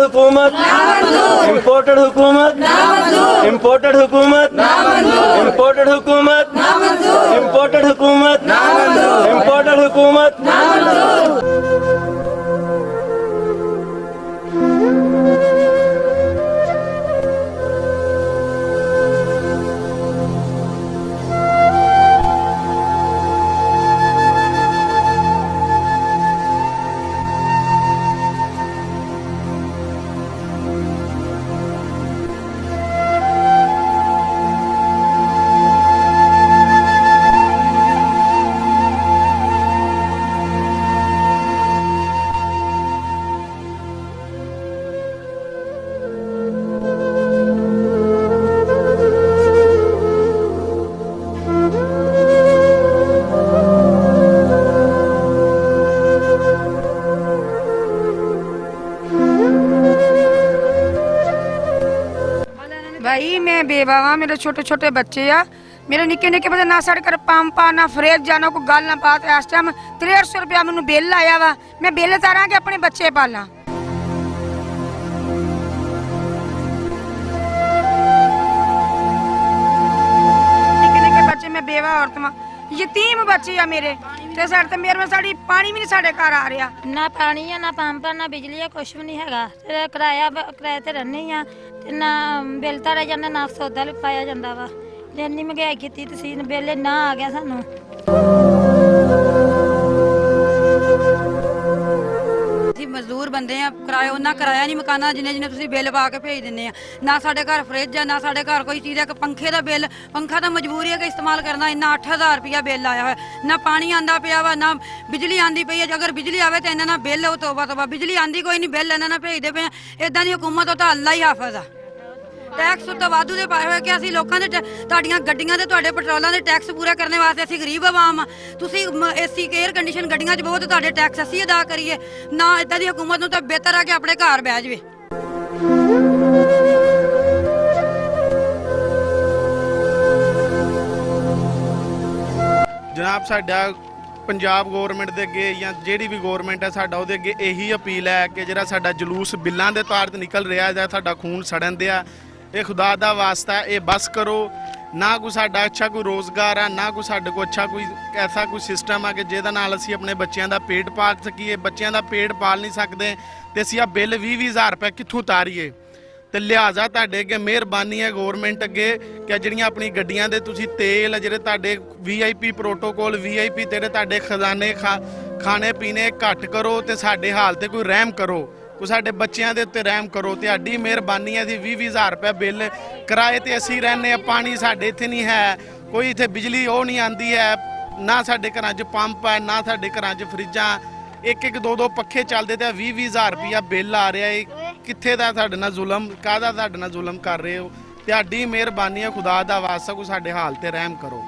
हुकूमत, इम्पोर्टेड हुकूमत, इम्पोर्टेड हुकूमत, इम्पोर्टेड हुकूमत, इम्पोर्टेड हुकूमत, इम्पोर्टेड हुकूमत। भाई मैं बेवावा, मेरे छोटे छोटे बच्चे आ, मेरे निक्के निक्के बच्चे ना साढ़े घर पंप आ ना फ्रिज जाना कोई गल ना बात। इस टाइम 6300 रुपया मैनू बिल आया वा, मैं बिल तारा के अपने बच्चे पाला। निक्के निक्के बच्चे, मैं बेवा औरत वा, यतीम बच्चे आ मेरे ते साढ़े ते मेरे में साड़ी पानी भी नहीं साढ़े घर आ रहा। ना पानी है ना पंप है ना बिजली है, कुछ भी नहीं हैगा। ते किराए ते रहने आ ते ना बिल तारे जांदे ना सौदा पाया जांदा वा। ते इन्नी महंगाई कीती तुसीं, बिल इन्ना आ गया सानू। मजदूर बंदे आ, किराया उन्ना किराया नहीं मकाना जिन्ने जिन्ने तुसीं बिल पा के भेज दिंदे आ। ना साढ़े घर फ्रिज है ना साढ़े घर कोई चीज़ है। पंखे का बिल, पंखा तो मजबूरी है कि इस्तेमाल करना, इन्ना 8000 रुपया बिल आया है। ना पानी आंदा पिया वा ना बिजली आंदी पई है। अगर बिजली आवे तो इन्ना ना बिल हो, तोबा तोबा बिजली आंदी कोई नहीं, बिल इन्ना ना भेजदे पे। इदां दी हुकूमत हो तो अल्लाह ही हाफिज़ आ। टैक्स तो वाधू दे पाए हुए कि ਅਸੀਂ ਲੋਕਾਂ ਦੇ ਤੁਹਾਡੀਆਂ ਗੱਡੀਆਂ ਤੇ ਤੁਹਾਡੇ ਪੈਟਰੋਲਾਂ ਦੇ ਟੈਕਸ ਪੂਰਾ ਕਰਨ ਵਾਸਤੇ ਅਸੀਂ ਗਰੀਬ ਆਵਾਮ ਆ। ਤੁਸੀਂ ਏਸੀ 에ਅਰ ਕੰਡੀਸ਼ਨ ਗੱਡੀਆਂ 'ਚ ਬਹੁਤ ਤੁਹਾਡੇ ਟੈਕਸ ਅਸੀਂ ਅਦਾ ਕਰੀਏ ਨਾ। ਇਦਾਂ ਦੀ ਹਕੂਮਤ ਨੂੰ ਤਾਂ ਬਿਹਤਰ ਆ ਕਿ ਆਪਣੇ ਘਰ ਬਹਿ ਜਾਵੇ। ਜਨਾਬ ਸਾਡਾ ਪੰਜਾਬ ਗਵਰਨਮੈਂਟ ਦੇ ਅੱਗੇ ਜਾਂ ਜਿਹੜੀ ਵੀ ਗਵਰਨਮੈਂਟ ਹੈ ਸਾਡਾ ਉਹਦੇ ਅੱਗੇ ਇਹੀ ਅਪੀਲ ਹੈ ਕਿ ਜਿਹੜਾ ਸਾਡਾ ਜਲੂਸ ਬਿੱਲਾਂ ਦੇ ਤੌਰ ਤੇ ਨਿਕਲ ਰਿਹਾ ਜਾਂ ਸਾਡਾ ਖੂਨ ਸੜਨ ਦਿਆ, ਇਹ ਖੁਦਾ ਦਾ ਵਾਸਤਾ ਇਹ ਬਸ ਕਰੋ। ਨਾ ਕੋਈ ਸਾਡਾ ਅੱਛਾ ਕੋਈ ਰੋਜ਼ਗਾਰ ਆ, ਨਾ ਕੋਈ ਸਾਡੇ ਕੋਲ ਅੱਛਾ ਕੋਈ ਐਸਾ ਕੋਈ ਸਿਸਟਮ ਆ ਕਿ ਜਿਹਦੇ ਨਾਲ ਅਸੀਂ ਆਪਣੇ ਬੱਚਿਆਂ ਦਾ ਪੇਟ ਪਾਲ ਸਕੀਏ। ਬੱਚਿਆਂ ਦਾ ਪੇਟ ਪਾਲ ਨਹੀਂ ਸਕਦੇ ਤੇ ਅਸੀਂ ਆ ਬਿੱਲ 20,000 ਰੁਪਏ ਕਿੱਥੋਂ ਉਤਾਰੀਏ। ਤੇ ਲਿਹਾਜ਼ਾ ਤੁਹਾਡੇ ਅੱਗੇ ਮਿਹਰਬਾਨੀ ਹੈ ਗਵਰਨਮੈਂਟ ਅੱਗੇ ਕਿ ਜਿਹੜੀਆਂ ਆਪਣੀ ਗੱਡੀਆਂ ਦੇ ਤੁਸੀਂ ਤੇਲ ਜਿਹੜੇ ਤੁਹਾਡੇ VIP ਪ੍ਰੋਟੋਕੋਲ VIP ਤੇਰੇ ਤੁਹਾਡੇ ਖਜ਼ਾਨੇ ਖਾਣੇ ਪੀਣੇ ਘੱਟ ਕਰੋ ਤੇ ਸਾਡੇ ਹਾਲ ਤੇ ਕੋਈ ਰਹਿਮ ਕਰੋ, ਕੋਈ ਸਾਡੇ ਬੱਚਿਆਂ ਦੇ ਉੱਤੇ ਰਹਿਮ ਕਰੋ। ਤੁਹਾਡੀ ਮਿਹਰਬਾਨੀ ਹੈ। 20,000 ਰੁਪਏ ਬਿੱਲ ਕਿਰਾਏ ਤੇ ਅਸੀਂ ਰਹਿੰਦੇ ਆ, ਪਾਣੀ ਸਾਡੇ ਇੱਥੇ ਨਹੀਂ ਹੈ, ਕੋਈ ਇੱਥੇ ਬਿਜਲੀ ਉਹ ਨਹੀਂ ਆਂਦੀ ਹੈ, ਨਾ ਸਾਡੇ ਘਰਾਂ 'ਚ ਪੰਪ ਹੈ, ਨਾ ਸਾਡੇ ਘਰਾਂ 'ਚ ਫਰਿੱਜਾਂ, ਇੱਕ ਦੋ ਪੱਖੇ ਚੱਲਦੇ ਤੇ 20,000 ਰੁਪਇਆ ਬਿੱਲ ਆ ਰਿਹਾ ਹੈ। ਕਿੱਥੇ ਦਾ ਤੁਹਾਡੇ ਨਾਲ ਜ਼ੁਲਮ, ਕਾਹਦਾ ਤੁਹਾਡੇ ਨਾਲ ਜ਼ੁਲਮ ਕਰ ਰਹੇ ਹੋ। ਤੁਹਾਡੀ ਮਿਹਰਬਾਨੀ ਹੈ, ਖੁਦਾ ਦਾ ਵਾਸਤਾ ਕੋਈ ਸਾਡੇ ਹਾਲ ਤੇ ਰਹਿਮ ਕਰੋ।